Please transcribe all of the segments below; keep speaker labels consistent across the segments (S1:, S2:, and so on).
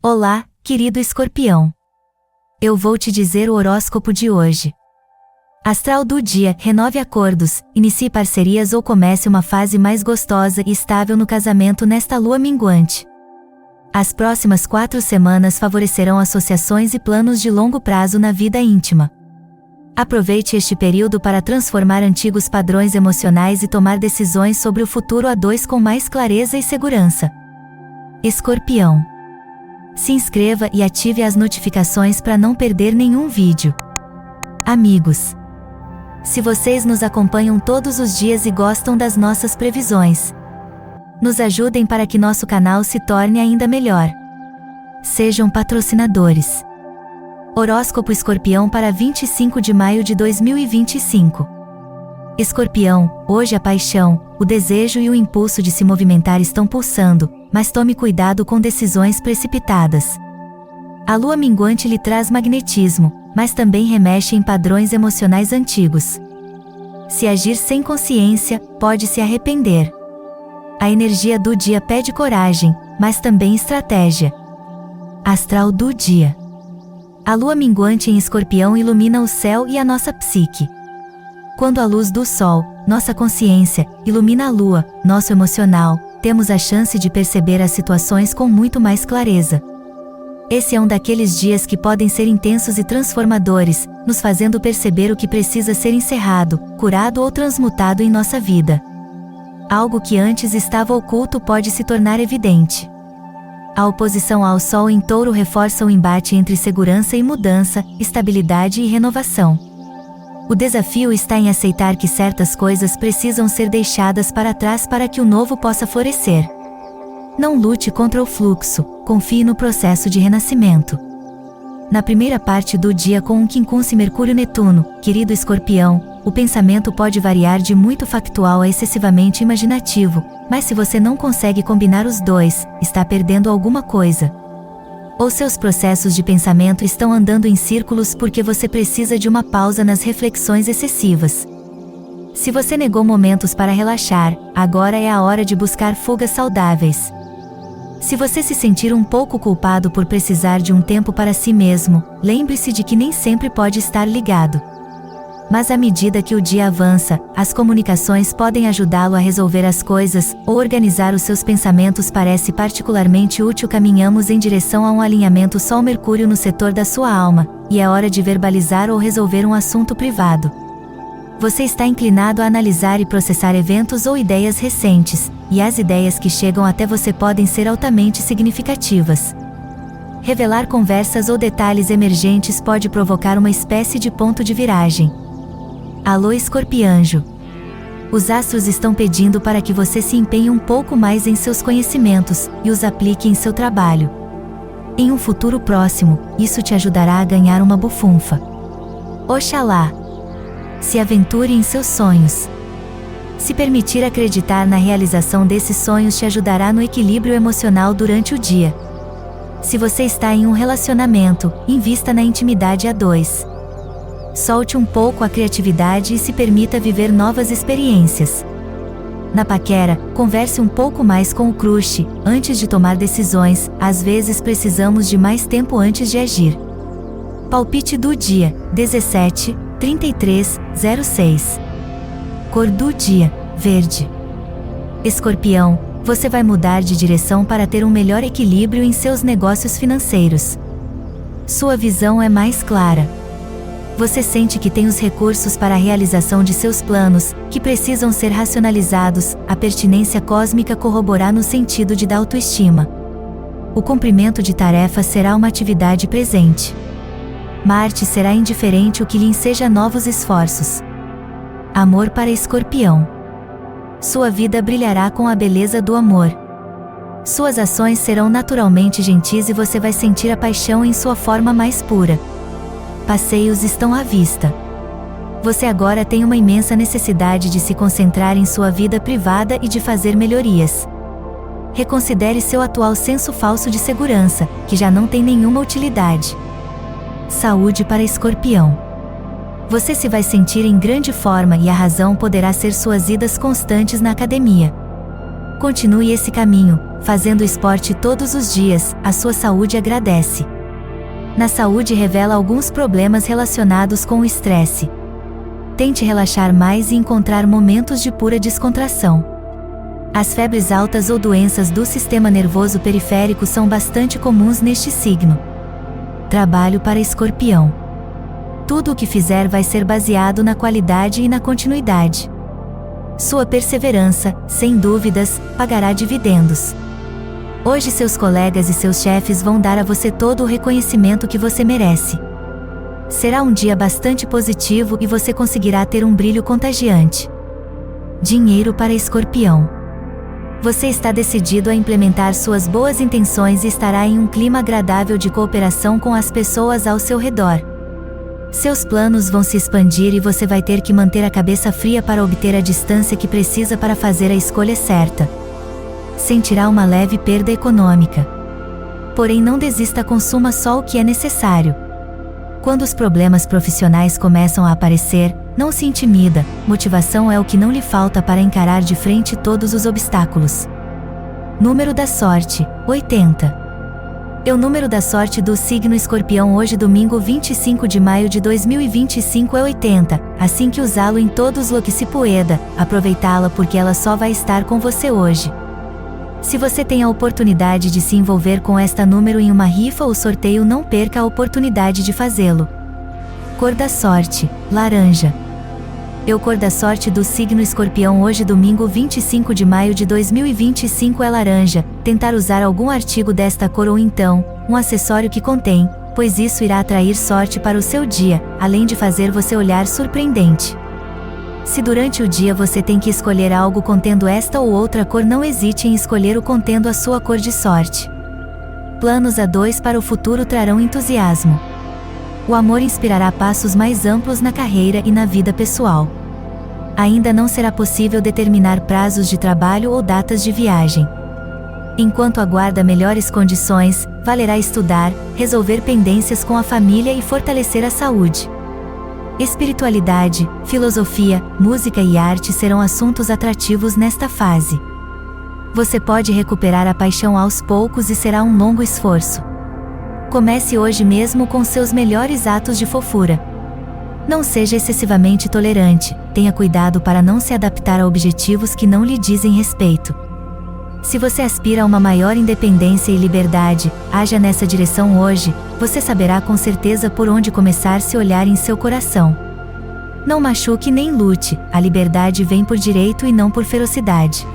S1: Olá, querido Escorpião. Eu vou te dizer o horóscopo de hoje. Astral do dia: renove acordos, inicie parcerias ou comece uma fase mais gostosa e estável no casamento nesta lua minguante. As próximas 4 semanas favorecerão associações e planos de longo prazo na vida íntima. Aproveite este período para transformar antigos padrões emocionais e tomar decisões sobre o futuro a dois com mais clareza e segurança. Escorpião. Se inscreva e ative as notificações para não perder nenhum vídeo. Amigos. Se vocês nos acompanham todos os dias e gostam das nossas previsões, nos ajudem para que nosso canal se torne ainda melhor. Sejam patrocinadores. Horóscopo Escorpião para 25 de maio de 2025. Escorpião, hoje a paixão, o desejo e o impulso de se movimentar estão pulsando, mas tome cuidado com decisões precipitadas. A lua minguante lhe traz magnetismo, mas também remexe em padrões emocionais antigos. Se agir sem consciência, pode se arrepender. A energia do dia pede coragem, mas também estratégia. Astral do dia. A lua minguante em Escorpião ilumina o céu e a nossa psique. Quando a luz do sol, nossa consciência, ilumina a lua, nosso emocional, temos a chance de perceber as situações com muito mais clareza. Esse é um daqueles dias que podem ser intensos e transformadores, nos fazendo perceber o que precisa ser encerrado, curado ou transmutado em nossa vida. Algo que antes estava oculto pode se tornar evidente. A oposição ao Sol em Touro reforça o embate entre segurança e mudança, estabilidade e renovação. O desafio está em aceitar que certas coisas precisam ser deixadas para trás para que o novo possa florescer. Não lute contra o fluxo, confie no processo de renascimento. Na primeira parte do dia com um quincunce Mercúrio-Netuno, querido Escorpião, o pensamento pode variar de muito factual a excessivamente imaginativo, mas se você não consegue combinar os dois, está perdendo alguma coisa. Ou seus processos de pensamento estão andando em círculos porque você precisa de uma pausa nas reflexões excessivas. Se você negou momentos para relaxar, agora é a hora de buscar fugas saudáveis. Se você se sentir um pouco culpado por precisar de um tempo para si mesmo, lembre-se de que nem sempre pode estar ligado. Mas à medida que o dia avança, as comunicações podem ajudá-lo a resolver as coisas, ou organizar os seus pensamentos parece particularmente útil. Caminhamos em direção a um alinhamento Sol-Mercúrio no setor da sua alma, e é hora de verbalizar ou resolver um assunto privado. Você está inclinado a analisar e processar eventos ou ideias recentes, e as ideias que chegam até você podem ser altamente significativas. Revelar conversas ou detalhes emergentes pode provocar uma espécie de ponto de viragem. Alô Escorpianjo. Os astros estão pedindo para que você se empenhe um pouco mais em seus conhecimentos, e os aplique em seu trabalho. Em um futuro próximo, isso te ajudará a ganhar uma bufunfa. Oxalá. Se aventure em seus sonhos. Se permitir acreditar na realização desses sonhos te ajudará no equilíbrio emocional durante o dia. Se você está em um relacionamento, invista na intimidade a dois. Solte um pouco a criatividade e se permita viver novas experiências. Na paquera, converse um pouco mais com o crush, antes de tomar decisões, às vezes precisamos de mais tempo antes de agir. Palpite do dia: 17, 33, 06. Cor do dia: verde. Escorpião, você vai mudar de direção para ter um melhor equilíbrio em seus negócios financeiros. Sua visão é mais clara. Você sente que tem os recursos para a realização de seus planos, que precisam ser racionalizados. A pertinência cósmica corroborará no sentido de da autoestima. O cumprimento de tarefas será uma atividade presente. Marte será indiferente o que lhe enseja novos esforços. Amor para Escorpião. Sua vida brilhará com a beleza do amor. Suas ações serão naturalmente gentis e você vai sentir a paixão em sua forma mais pura. Passeios estão à vista. Você agora tem uma imensa necessidade de se concentrar em sua vida privada e de fazer melhorias. Reconsidere seu atual senso falso de segurança, que já não tem nenhuma utilidade. Saúde para Escorpião. Você se vai sentir em grande forma e a razão poderá ser suas idas constantes na academia. Continue esse caminho, Fazendo esporte todos os dias, a sua saúde agradece. Na saúde revela alguns problemas relacionados com o estresse. Tente relaxar mais e encontrar momentos de pura descontração. As febres altas ou doenças do sistema nervoso periférico são bastante comuns neste signo. Trabalho para Escorpião. Tudo o que fizer vai ser baseado na qualidade e na continuidade. Sua perseverança, sem dúvidas, pagará dividendos. Hoje seus colegas e seus chefes vão dar a você todo o reconhecimento que você merece. Será um dia bastante positivo e você conseguirá ter um brilho contagiante. Dinheiro para Escorpião. Você está decidido a implementar suas boas intenções e estará em um clima agradável de cooperação com as pessoas ao seu redor. Seus planos vão se expandir e você vai ter que manter a cabeça fria para obter a distância que precisa para fazer a escolha certa. Sentirá uma leve perda econômica. Porém, não desista, consuma só o que é necessário. Quando os problemas profissionais começam a aparecer, não se intimida, motivação é o que não lhe falta para encarar de frente todos os obstáculos. Número da sorte, 80. O número da sorte do signo Escorpião hoje domingo 25 de maio de 2025 é 80, assim que usá-lo em todos lo que se pueda, aproveitá-la porque ela só vai estar com você hoje. Se você tem a oportunidade de se envolver com esta número em uma rifa ou sorteio, não perca a oportunidade de fazê-lo. Cor da sorte, laranja. Cor da sorte do signo Escorpião hoje domingo 25 de maio de 2025 é laranja. Tentar usar algum artigo desta cor ou então, um acessório que contém, pois isso irá atrair sorte para o seu dia, além de fazer você olhar surpreendente. Se durante o dia você tem que escolher algo contendo esta ou outra cor, não hesite em escolher o contendo a sua cor de sorte. Planos a dois para o futuro trarão entusiasmo. O amor inspirará passos mais amplos na carreira e na vida pessoal. Ainda não será possível determinar prazos de trabalho ou datas de viagem. Enquanto aguarda melhores condições, valerá estudar, resolver pendências com a família e fortalecer a saúde. Espiritualidade, filosofia, música e arte serão assuntos atrativos nesta fase. Você pode recuperar a paixão aos poucos e será um longo esforço. Comece hoje mesmo com seus melhores atos de fofura. Não seja excessivamente tolerante, tenha cuidado para não se adaptar a objetivos que não lhe dizem respeito. Se você aspira a uma maior independência e liberdade, haja nessa direção hoje, você saberá com certeza por onde começar se olhar em seu coração. Não machuque nem lute, a liberdade vem por direito e não por ferocidade.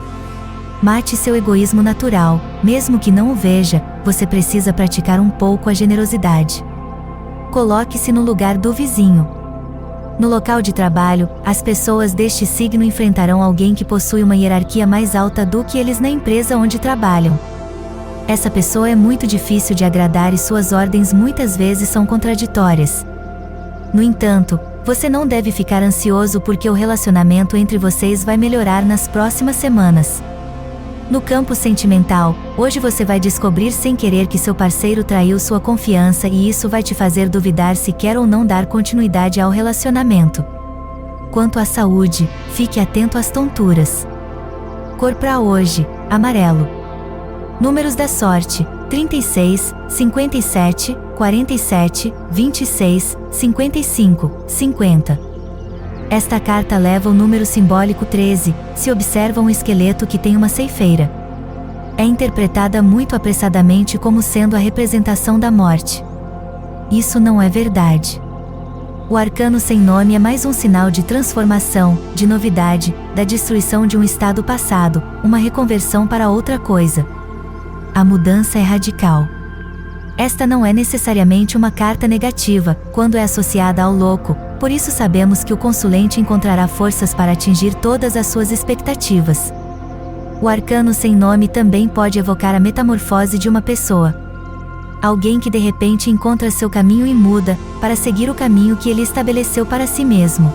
S1: Mate seu egoísmo natural, mesmo que não o veja, você precisa praticar um pouco a generosidade. Coloque-se no lugar do vizinho. No local de trabalho, as pessoas deste signo enfrentarão alguém que possui uma hierarquia mais alta do que eles na empresa onde trabalham. Essa pessoa é muito difícil de agradar e suas ordens muitas vezes são contraditórias. No entanto, você não deve ficar ansioso porque o relacionamento entre vocês vai melhorar nas próximas semanas. No campo sentimental, hoje você vai descobrir sem querer que seu parceiro traiu sua confiança e isso vai te fazer duvidar se quer ou não dar continuidade ao relacionamento. Quanto à saúde, fique atento às tonturas. Cor para hoje, amarelo. Números da sorte, 36, 57, 47, 26, 55, 50. Esta carta leva o número simbólico 13, se observa um esqueleto que tem uma ceifeira. É interpretada muito apressadamente como sendo a representação da morte. Isso não é verdade. O arcano sem nome é mais um sinal de transformação, de novidade, da destruição de um estado passado, uma reconversão para outra coisa. A mudança é radical. Esta não é necessariamente uma carta negativa, quando é associada ao louco, por isso sabemos que o consulente encontrará forças para atingir todas as suas expectativas. O arcano sem nome também pode evocar a metamorfose de uma pessoa. Alguém que de repente encontra seu caminho e muda, para seguir o caminho que ele estabeleceu para si mesmo.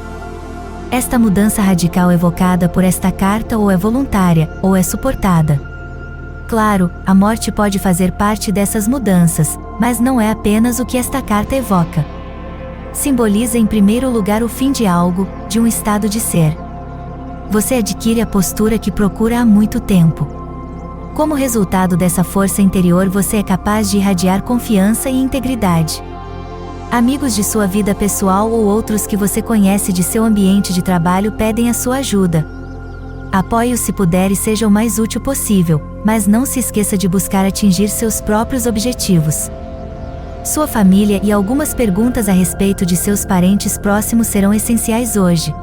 S1: Esta mudança radical evocada por esta carta ou é voluntária, ou é suportada. Claro, a morte pode fazer parte dessas mudanças, mas não é apenas o que esta carta evoca. Simboliza em primeiro lugar o fim de algo, de um estado de ser. Você adquire a postura que procura há muito tempo. Como resultado dessa força interior, você é capaz de irradiar confiança e integridade. Amigos de sua vida pessoal ou outros que você conhece de seu ambiente de trabalho pedem a sua ajuda. Apoie-os se puder e seja o mais útil possível, mas não se esqueça de buscar atingir seus próprios objetivos. Sua família e algumas perguntas a respeito de seus parentes próximos serão essenciais hoje.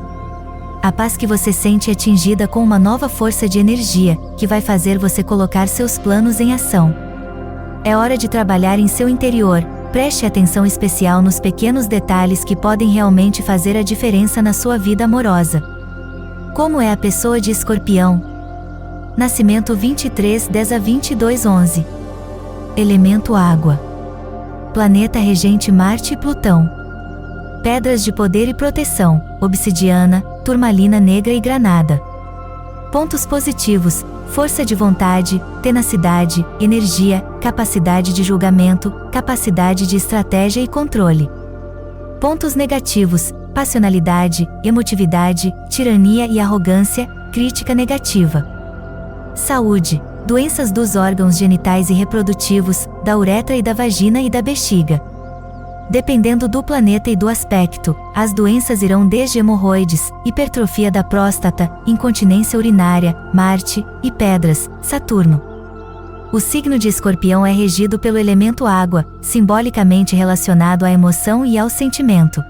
S1: A paz que você sente é atingida com uma nova força de energia, que vai fazer você colocar seus planos em ação. É hora de trabalhar em seu interior, preste atenção especial nos pequenos detalhes que podem realmente fazer a diferença na sua vida amorosa. Como é a pessoa de Escorpião? Nascimento 23/10 a 22/11. Elemento água. Planeta regente Marte e Plutão. Pedras de poder e proteção: obsidiana, turmalina negra e granada. Pontos positivos: força de vontade, tenacidade, energia, capacidade de julgamento, capacidade de estratégia e controle. Pontos negativos: passionalidade, emotividade, tirania e arrogância, crítica negativa. Saúde: doenças dos órgãos genitais e reprodutivos, da uretra e da vagina e da bexiga. Dependendo do planeta e do aspecto, as doenças irão desde hemorroides, hipertrofia da próstata, incontinência urinária, Marte, e pedras, Saturno. O signo de Escorpião é regido pelo elemento água, simbolicamente relacionado à emoção e ao sentimento.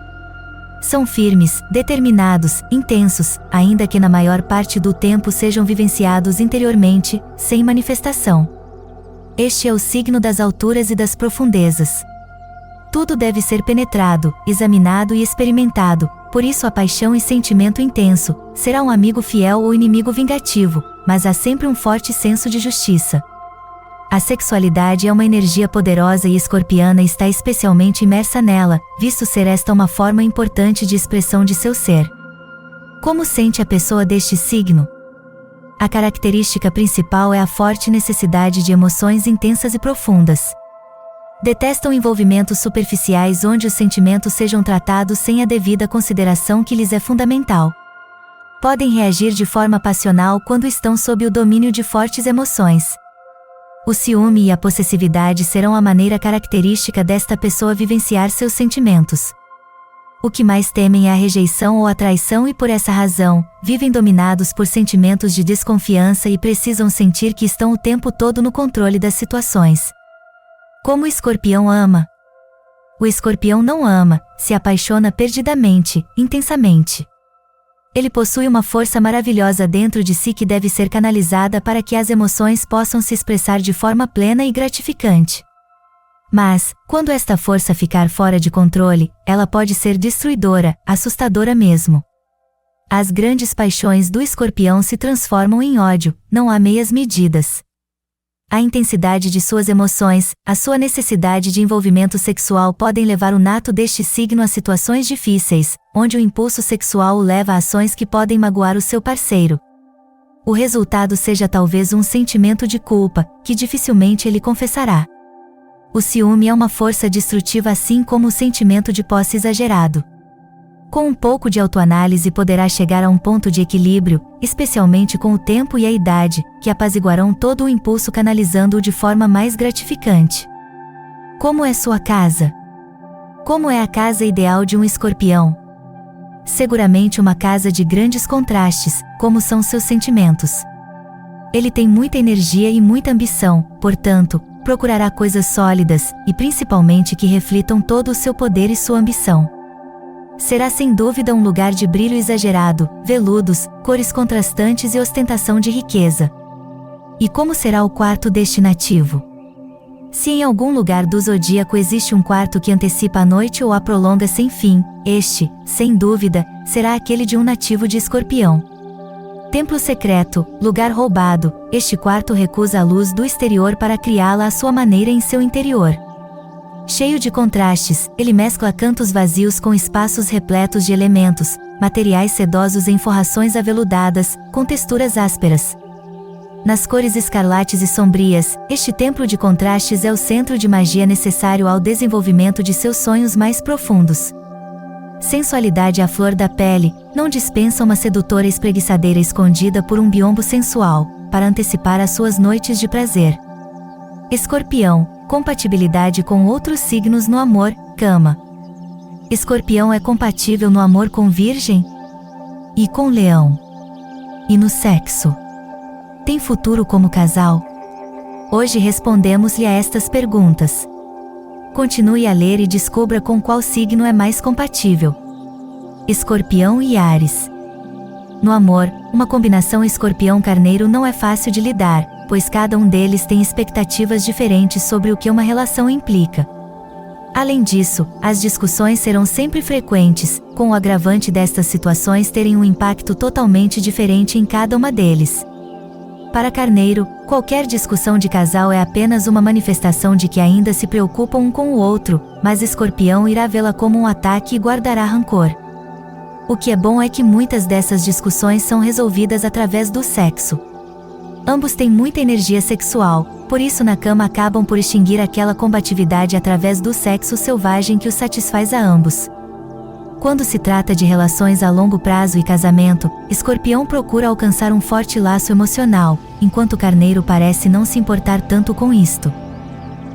S1: São firmes, determinados, intensos, ainda que na maior parte do tempo sejam vivenciados interiormente, sem manifestação. Este é o signo das alturas e das profundezas. Tudo deve ser penetrado, examinado e experimentado, por isso a paixão e sentimento intenso, será um amigo fiel ou inimigo vingativo, mas há sempre um forte senso de justiça. A sexualidade é uma energia poderosa e escorpiana está especialmente imersa nela, visto ser esta uma forma importante de expressão de seu ser. Como sente a pessoa deste signo? A característica principal é a forte necessidade de emoções intensas e profundas. Detestam envolvimentos superficiais onde os sentimentos sejam tratados sem a devida consideração que lhes é fundamental. Podem reagir de forma passional quando estão sob o domínio de fortes emoções. O ciúme e a possessividade serão a maneira característica desta pessoa vivenciar seus sentimentos. O que mais temem é a rejeição ou a traição e por essa razão, vivem dominados por sentimentos de desconfiança e precisam sentir que estão o tempo todo no controle das situações. Como o escorpião ama? O escorpião não ama, se apaixona perdidamente, intensamente. Ele possui uma força maravilhosa dentro de si que deve ser canalizada para que as emoções possam se expressar de forma plena e gratificante. Mas, quando esta força ficar fora de controle, ela pode ser destruidora, assustadora mesmo. As grandes paixões do escorpião se transformam em ódio, não há meias medidas. A intensidade de suas emoções, a sua necessidade de envolvimento sexual podem levar o nato deste signo a situações difíceis, onde o impulso sexual o leva a ações que podem magoar o seu parceiro. O resultado seja talvez um sentimento de culpa, que dificilmente ele confessará. O ciúme é uma força destrutiva assim como o sentimento de posse exagerado. Com um pouco de autoanálise poderá chegar a um ponto de equilíbrio, especialmente com o tempo e a idade, que apaziguarão todo o impulso canalizando-o de forma mais gratificante. Como é sua casa? Como é a casa ideal de um escorpião? Seguramente uma casa de grandes contrastes, como são seus sentimentos. Ele tem muita energia e muita ambição, portanto, procurará coisas sólidas, e principalmente que reflitam todo o seu poder e sua ambição. Será sem dúvida um lugar de brilho exagerado, veludos, cores contrastantes e ostentação de riqueza. E como será o quarto destinativo? Se em algum lugar do zodíaco existe um quarto que antecipa a noite ou a prolonga sem fim, este, sem dúvida, será aquele de um nativo de Escorpião. Templo secreto, lugar roubado, este quarto recusa a luz do exterior para criá-la à sua maneira em seu interior. Cheio de contrastes, ele mescla cantos vazios com espaços repletos de elementos, materiais sedosos em forrações aveludadas, com texturas ásperas. Nas cores escarlates e sombrias, este templo de contrastes é o centro de magia necessário ao desenvolvimento de seus sonhos mais profundos. Sensualidade à flor da pele, não dispensa uma sedutora espreguiçadeira escondida por um biombo sensual, para antecipar as suas noites de prazer. Escorpião, compatibilidade com outros signos no amor, cama. Escorpião é compatível no amor com Virgem? E com Leão? E no sexo? Tem futuro como casal? Hoje respondemos-lhe a estas perguntas. Continue a ler e descubra com qual signo é mais compatível. Escorpião e Áries. No amor, uma combinação Escorpião-Carneiro não é fácil de lidar, pois cada um deles tem expectativas diferentes sobre o que uma relação implica. Além disso, as discussões serão sempre frequentes, com o agravante destas situações terem um impacto totalmente diferente em cada uma deles. Para Carneiro, qualquer discussão de casal é apenas uma manifestação de que ainda se preocupam um com o outro, mas Escorpião irá vê-la como um ataque e guardará rancor. O que é bom é que muitas dessas discussões são resolvidas através do sexo. Ambos têm muita energia sexual, por isso na cama acabam por extinguir aquela combatividade através do sexo selvagem que os satisfaz a ambos. Quando se trata de relações a longo prazo e casamento, Escorpião procura alcançar um forte laço emocional, enquanto Carneiro parece não se importar tanto com isto.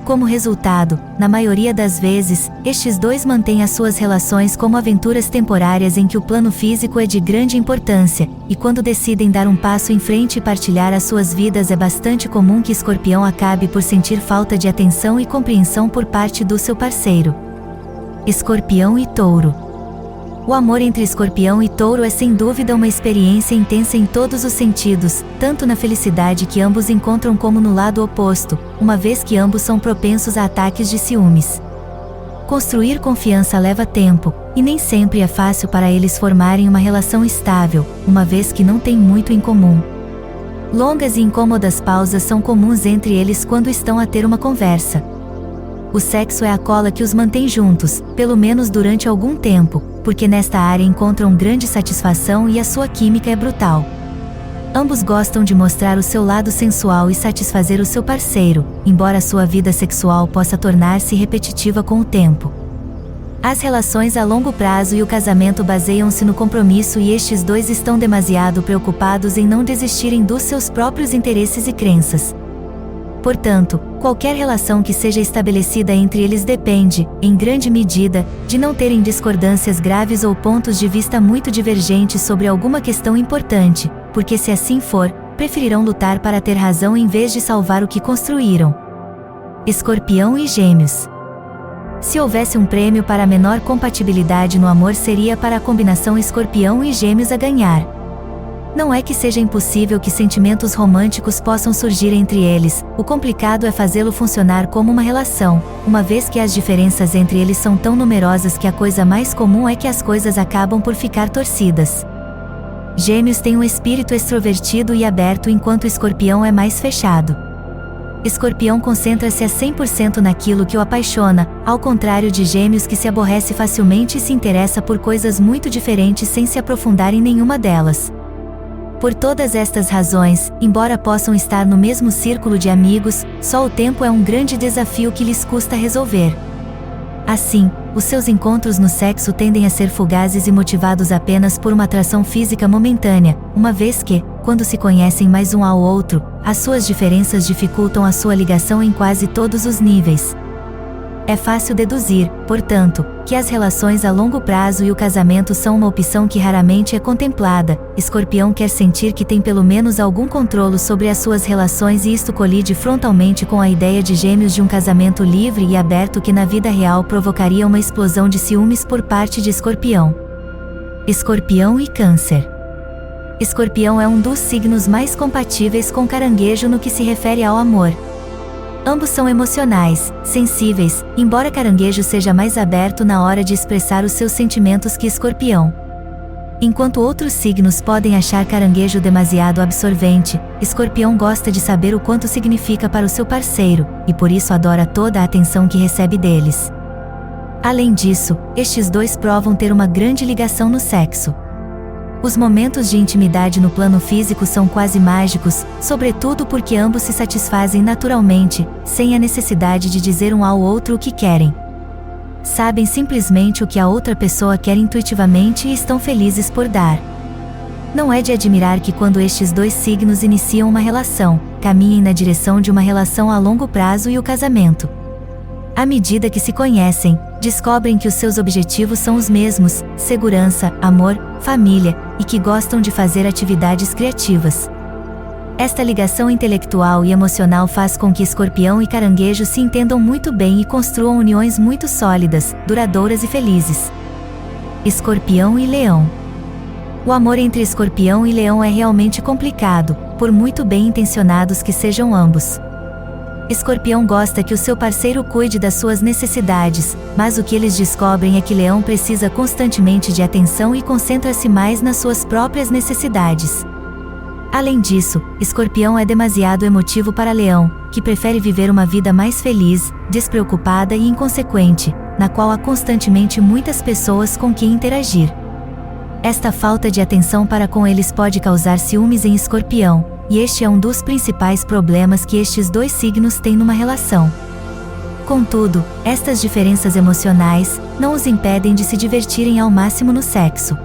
S1: Como resultado, na maioria das vezes, estes dois mantêm as suas relações como aventuras temporárias em que o plano físico é de grande importância, e quando decidem dar um passo em frente e partilhar as suas vidas é bastante comum que Escorpião acabe por sentir falta de atenção e compreensão por parte do seu parceiro. Escorpião e Touro. O amor entre Escorpião e Touro é sem dúvida uma experiência intensa em todos os sentidos, tanto na felicidade que ambos encontram como no lado oposto, uma vez que ambos são propensos a ataques de ciúmes. Construir confiança leva tempo, e nem sempre é fácil para eles formarem uma relação estável, uma vez que não têm muito em comum. Longas e incômodas pausas são comuns entre eles quando estão a ter uma conversa. O sexo é a cola que os mantém juntos, pelo menos durante algum tempo, porque nesta área encontram grande satisfação e a sua química é brutal. Ambos gostam de mostrar o seu lado sensual e satisfazer o seu parceiro, embora sua vida sexual possa tornar-se repetitiva com o tempo. As relações a longo prazo e o casamento baseiam-se no compromisso e estes dois estão demasiado preocupados em não desistirem dos seus próprios interesses e crenças. Portanto, qualquer relação que seja estabelecida entre eles depende, em grande medida, de não terem discordâncias graves ou pontos de vista muito divergentes sobre alguma questão importante, porque se assim for, preferirão lutar para ter razão em vez de salvar o que construíram. Escorpião e Gêmeos. Se houvesse um prêmio para a menor compatibilidade no amor seria para a combinação Escorpião e Gêmeos a ganhar. Não é que seja impossível que sentimentos românticos possam surgir entre eles, o complicado é fazê-lo funcionar como uma relação, uma vez que as diferenças entre eles são tão numerosas que a coisa mais comum é que as coisas acabam por ficar torcidas. Gêmeos têm um espírito extrovertido e aberto enquanto Escorpião é mais fechado. Escorpião concentra-se a 100% naquilo que o apaixona, ao contrário de Gêmeos que se aborrece facilmente e se interessa por coisas muito diferentes sem se aprofundar em nenhuma delas. Por todas estas razões, embora possam estar no mesmo círculo de amigos, só o tempo é um grande desafio que lhes custa resolver. Assim, os seus encontros no sexo tendem a ser fugazes e motivados apenas por uma atração física momentânea, uma vez que, quando se conhecem mais um ao outro, as suas diferenças dificultam a sua ligação em quase todos os níveis. É fácil deduzir, portanto, que as relações a longo prazo e o casamento são uma opção que raramente é contemplada. Escorpião quer sentir que tem pelo menos algum controle sobre as suas relações e isto colide frontalmente com a ideia de Gêmeos de um casamento livre e aberto que na vida real provocaria uma explosão de ciúmes por parte de Escorpião. Escorpião e Câncer. Escorpião é um dos signos mais compatíveis com Caranguejo no que se refere ao amor. Ambos são emocionais, sensíveis, embora Caranguejo seja mais aberto na hora de expressar os seus sentimentos que Escorpião. Enquanto outros signos podem achar Caranguejo demasiado absorvente, Escorpião gosta de saber o quanto significa para o seu parceiro, e por isso adora toda a atenção que recebe deles. Além disso, estes dois provam ter uma grande ligação no sexo. Os momentos de intimidade no plano físico são quase mágicos, sobretudo porque ambos se satisfazem naturalmente, sem a necessidade de dizer um ao outro o que querem. Sabem simplesmente o que a outra pessoa quer intuitivamente e estão felizes por dar. Não é de admirar que quando estes dois signos iniciam uma relação, caminhem na direção de uma relação a longo prazo e o casamento. À medida que se conhecem, descobrem que os seus objetivos são os mesmos: segurança, amor, família, e que gostam de fazer atividades criativas. Esta ligação intelectual e emocional faz com que Escorpião e Caranguejo se entendam muito bem e construam uniões muito sólidas, duradouras e felizes. Escorpião e Leão. O amor entre Escorpião e Leão é realmente complicado, por muito bem intencionados que sejam ambos. Escorpião gosta que o seu parceiro cuide das suas necessidades, mas o que eles descobrem é que Leão precisa constantemente de atenção e concentra-se mais nas suas próprias necessidades. Além disso, Escorpião é demasiado emotivo para Leão, que prefere viver uma vida mais feliz, despreocupada e inconsequente, na qual há constantemente muitas pessoas com quem interagir. Esta falta de atenção para com eles pode causar ciúmes em Escorpião, e este é um dos principais problemas que estes dois signos têm numa relação. Contudo, estas diferenças emocionais não os impedem de se divertirem ao máximo no sexo.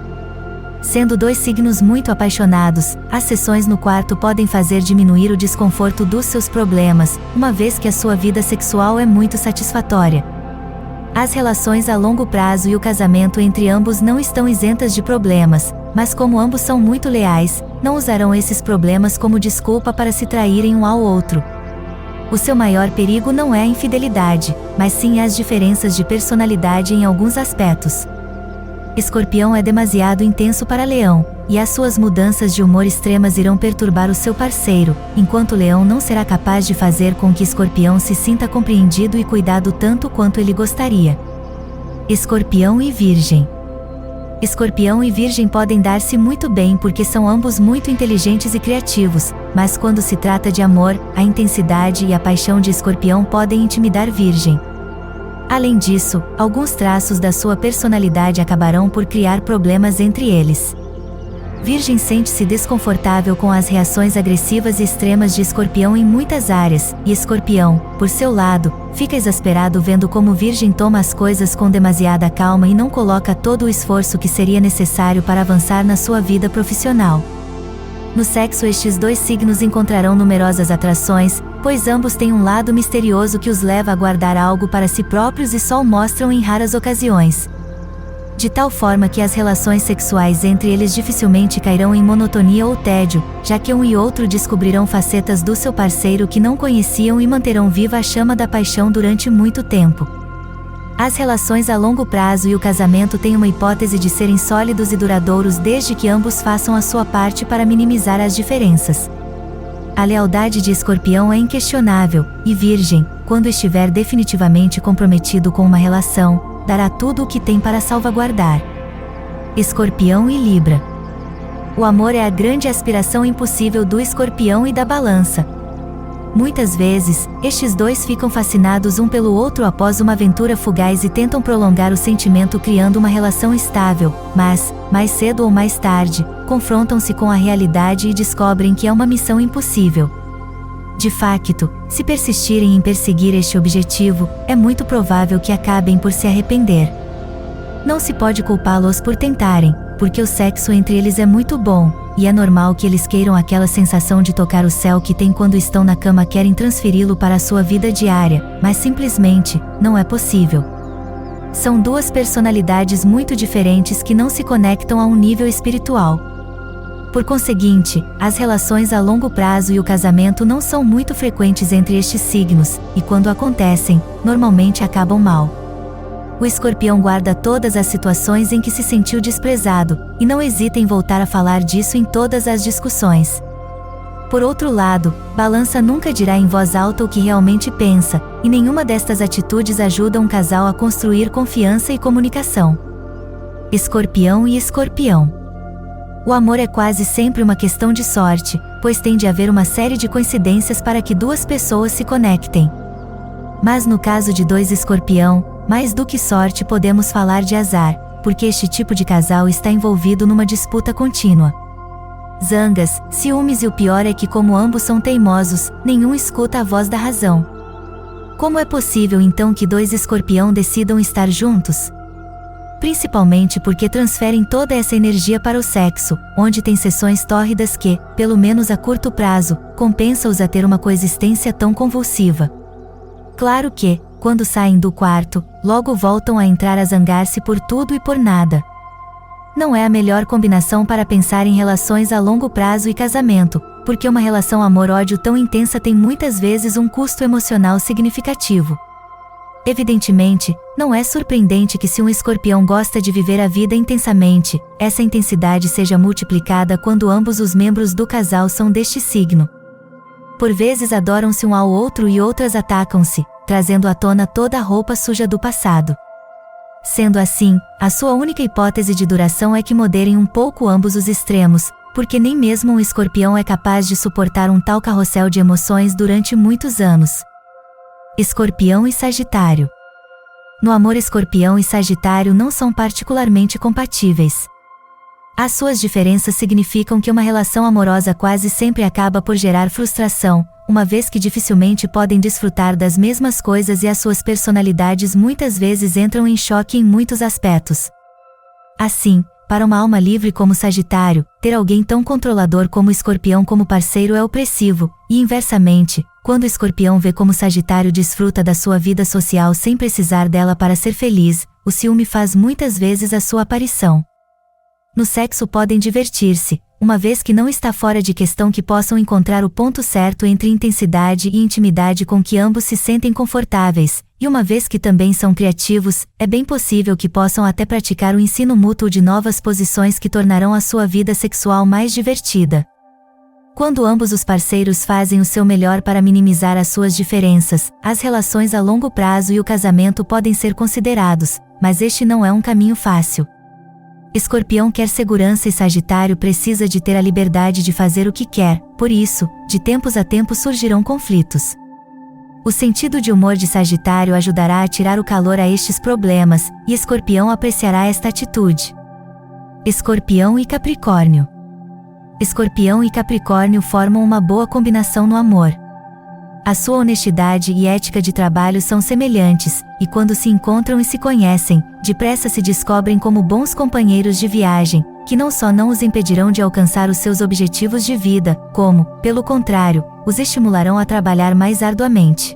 S1: Sendo dois signos muito apaixonados, as sessões no quarto podem fazer diminuir o desconforto dos seus problemas, uma vez que a sua vida sexual é muito satisfatória. As relações a longo prazo e o casamento entre ambos não estão isentas de problemas, mas como ambos são muito leais, não usarão esses problemas como desculpa para se traírem um ao outro. O seu maior perigo não é a infidelidade, mas sim as diferenças de personalidade em alguns aspectos. Escorpião é demasiado intenso para Leão, e as suas mudanças de humor extremas irão perturbar o seu parceiro, enquanto Leão não será capaz de fazer com que Escorpião se sinta compreendido e cuidado tanto quanto ele gostaria. Escorpião e Virgem. Escorpião e Virgem podem dar-se muito bem porque são ambos muito inteligentes e criativos, mas quando se trata de amor, a intensidade e a paixão de Escorpião podem intimidar Virgem. Além disso, alguns traços da sua personalidade acabarão por criar problemas entre eles. Virgem sente-se desconfortável com as reações agressivas e extremas de Escorpião em muitas áreas, e Escorpião, por seu lado, fica exasperado vendo como Virgem toma as coisas com demasiada calma e não coloca todo o esforço que seria necessário para avançar na sua vida profissional. No sexo, estes dois signos encontrarão numerosas atrações, pois ambos têm um lado misterioso que os leva a guardar algo para si próprios e só o mostram em raras ocasiões. De tal forma que as relações sexuais entre eles dificilmente cairão em monotonia ou tédio, já que um e outro descobrirão facetas do seu parceiro que não conheciam e manterão viva a chama da paixão durante muito tempo. As relações a longo prazo e o casamento têm uma hipótese de serem sólidos e duradouros desde que ambos façam a sua parte para minimizar as diferenças. A lealdade de Escorpião é inquestionável, e Virgem, quando estiver definitivamente comprometido com uma relação, dará tudo o que tem para salvaguardar. Escorpião e Libra. O amor é a grande aspiração impossível do Escorpião e da Balança. Muitas vezes, estes dois ficam fascinados um pelo outro após uma aventura fugaz e tentam prolongar o sentimento criando uma relação estável, mas, mais cedo ou mais tarde, confrontam-se com a realidade e descobrem que é uma missão impossível. De facto, se persistirem em perseguir este objetivo, é muito provável que acabem por se arrepender. Não se pode culpá-los por tentarem, porque o sexo entre eles é muito bom, e é normal que eles queiram aquela sensação de tocar o céu que têm quando estão na cama, querem transferi-lo para a sua vida diária, mas simplesmente, não é possível. São duas personalidades muito diferentes que não se conectam a um nível espiritual. Por conseguinte, as relações a longo prazo e o casamento não são muito frequentes entre estes signos, e quando acontecem, normalmente acabam mal. O Escorpião guarda todas as situações em que se sentiu desprezado, e não hesita em voltar a falar disso em todas as discussões. Por outro lado, Balança nunca dirá em voz alta o que realmente pensa, e nenhuma destas atitudes ajuda um casal a construir confiança e comunicação. Escorpião e Escorpião. O amor é quase sempre uma questão de sorte, pois tem de haver uma série de coincidências para que duas pessoas se conectem. Mas no caso de dois Escorpião, mais do que sorte podemos falar de azar, porque este tipo de casal está envolvido numa disputa contínua. Zangas, ciúmes, e o pior é que, como ambos são teimosos, nenhum escuta a voz da razão. Como é possível então que dois Escorpião decidam estar juntos? Principalmente porque transferem toda essa energia para o sexo, onde tem sessões tórridas que, pelo menos a curto prazo, compensa-os a ter uma coexistência tão convulsiva. Claro que, quando saem do quarto, logo voltam a entrar a zangar-se por tudo e por nada. Não é a melhor combinação para pensar em relações a longo prazo e casamento, porque uma relação amor-ódio tão intensa tem muitas vezes um custo emocional significativo. Evidentemente, não é surpreendente que se um escorpião gosta de viver a vida intensamente, essa intensidade seja multiplicada quando ambos os membros do casal são deste signo. Por vezes adoram-se um ao outro e outras atacam-se, trazendo à tona toda a roupa suja do passado. Sendo assim, a sua única hipótese de duração é que moderem um pouco ambos os extremos, porque nem mesmo um escorpião é capaz de suportar um tal carrossel de emoções durante muitos anos. Escorpião e Sagitário. No amor, Escorpião e Sagitário não são particularmente compatíveis. As suas diferenças significam que uma relação amorosa quase sempre acaba por gerar frustração, uma vez que dificilmente podem desfrutar das mesmas coisas e as suas personalidades muitas vezes entram em choque em muitos aspectos. Assim, para uma alma livre como Sagitário, ter alguém tão controlador como Escorpião como parceiro é opressivo, e inversamente, quando o Escorpião vê como Sagitário desfruta da sua vida social sem precisar dela para ser feliz, o ciúme faz muitas vezes a sua aparição. No sexo podem divertir-se, uma vez que não está fora de questão que possam encontrar o ponto certo entre intensidade e intimidade com que ambos se sentem confortáveis, e uma vez que também são criativos, é bem possível que possam até praticar o ensino mútuo de novas posições que tornarão a sua vida sexual mais divertida. Quando ambos os parceiros fazem o seu melhor para minimizar as suas diferenças, as relações a longo prazo e o casamento podem ser considerados, mas este não é um caminho fácil. Escorpião quer segurança e Sagitário precisa de ter a liberdade de fazer o que quer, por isso, de tempos a tempos surgirão conflitos. O sentido de humor de Sagitário ajudará a tirar o calor a estes problemas, e Escorpião apreciará esta atitude. Escorpião e Capricórnio. Escorpião e Capricórnio formam uma boa combinação no amor. A sua honestidade e ética de trabalho são semelhantes, e quando se encontram e se conhecem, depressa se descobrem como bons companheiros de viagem, que não só não os impedirão de alcançar os seus objetivos de vida, como, pelo contrário, os estimularão a trabalhar mais arduamente.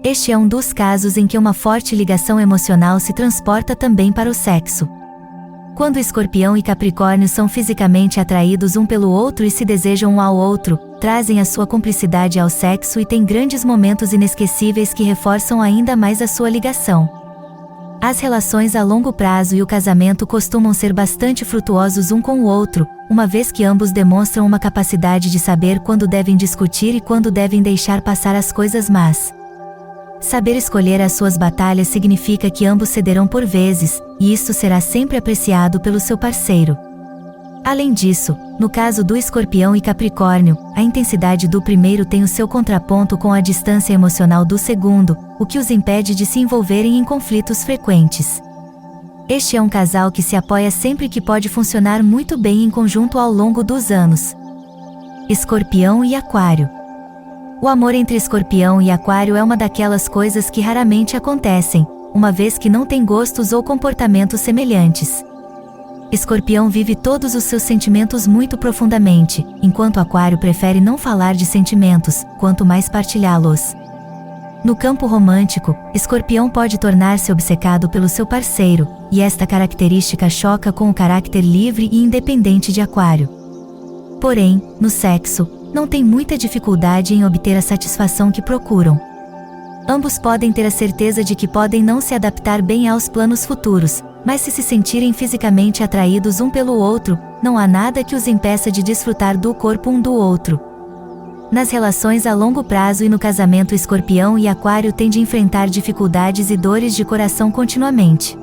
S1: Este é um dos casos em que uma forte ligação emocional se transporta também para o sexo. Quando Escorpião e Capricórnio são fisicamente atraídos um pelo outro e se desejam um ao outro, trazem a sua cumplicidade ao sexo e têm grandes momentos inesquecíveis que reforçam ainda mais a sua ligação. As relações a longo prazo e o casamento costumam ser bastante frutuosos um com o outro, uma vez que ambos demonstram uma capacidade de saber quando devem discutir e quando devem deixar passar as coisas más. Saber escolher as suas batalhas significa que ambos cederão por vezes, e isto será sempre apreciado pelo seu parceiro. Além disso, no caso do Escorpião e Capricórnio, a intensidade do primeiro tem o seu contraponto com a distância emocional do segundo, o que os impede de se envolverem em conflitos frequentes. Este é um casal que se apoia sempre que pode funcionar muito bem em conjunto ao longo dos anos. Escorpião e Aquário. O amor entre Escorpião e Aquário é uma daquelas coisas que raramente acontecem, uma vez que não têm gostos ou comportamentos semelhantes. Escorpião vive todos os seus sentimentos muito profundamente, enquanto Aquário prefere não falar de sentimentos, quanto mais partilhá-los. No campo romântico, Escorpião pode tornar-se obcecado pelo seu parceiro, e esta característica choca com o caráter livre e independente de Aquário. Porém, no sexo, não tem muita dificuldade em obter a satisfação que procuram. Ambos podem ter a certeza de que podem não se adaptar bem aos planos futuros, mas se sentirem fisicamente atraídos um pelo outro, não há nada que os impeça de desfrutar do corpo um do outro. Nas relações a longo prazo e no casamento, Escorpião e Aquário têm de enfrentar dificuldades e dores de coração continuamente.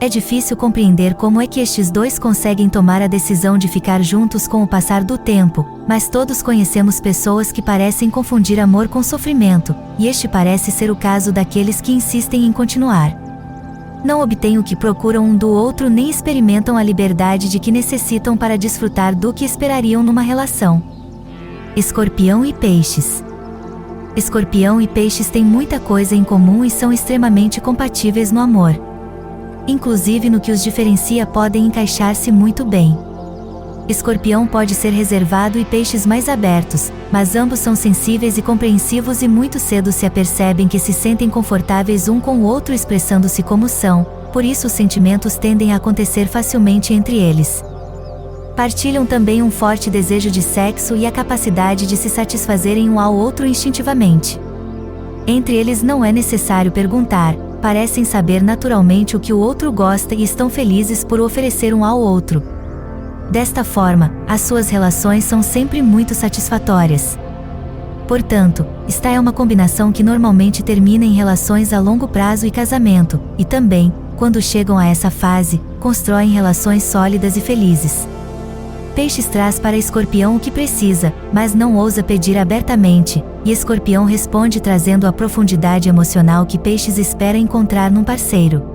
S1: É difícil compreender como é que estes dois conseguem tomar a decisão de ficar juntos com o passar do tempo, mas todos conhecemos pessoas que parecem confundir amor com sofrimento, e este parece ser o caso daqueles que insistem em continuar. Não obtêm o que procuram um do outro nem experimentam a liberdade de que necessitam para desfrutar do que esperariam numa relação. Escorpião e Peixes. Escorpião e Peixes têm muita coisa em comum e são extremamente compatíveis no amor. Inclusive no que os diferencia podem encaixar-se muito bem. Escorpião pode ser reservado e Peixes mais abertos, mas ambos são sensíveis e compreensivos e muito cedo se apercebem que se sentem confortáveis um com o outro expressando-se como são, por isso os sentimentos tendem a acontecer facilmente entre eles. Partilham também um forte desejo de sexo e a capacidade de se satisfazerem um ao outro instintivamente. Entre eles não é necessário perguntar, parecem saber naturalmente o que o outro gosta e estão felizes por o oferecer um ao outro. Desta forma, as suas relações são sempre muito satisfatórias. Portanto, esta é uma combinação que normalmente termina em relações a longo prazo e casamento, e também, quando chegam a essa fase, constroem relações sólidas e felizes. Peixes traz para Escorpião o que precisa, mas não ousa pedir abertamente, e Escorpião responde trazendo a profundidade emocional que Peixes espera encontrar num parceiro.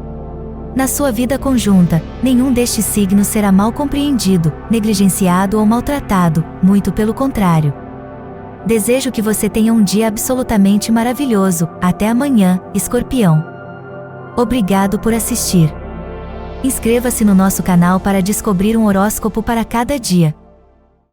S1: Na sua vida conjunta, nenhum destes signos será mal compreendido, negligenciado ou maltratado, muito pelo contrário. Desejo que você tenha um dia absolutamente maravilhoso. Até amanhã, Escorpião. Obrigado por assistir. Inscreva-se no nosso canal para descobrir um horóscopo para cada dia.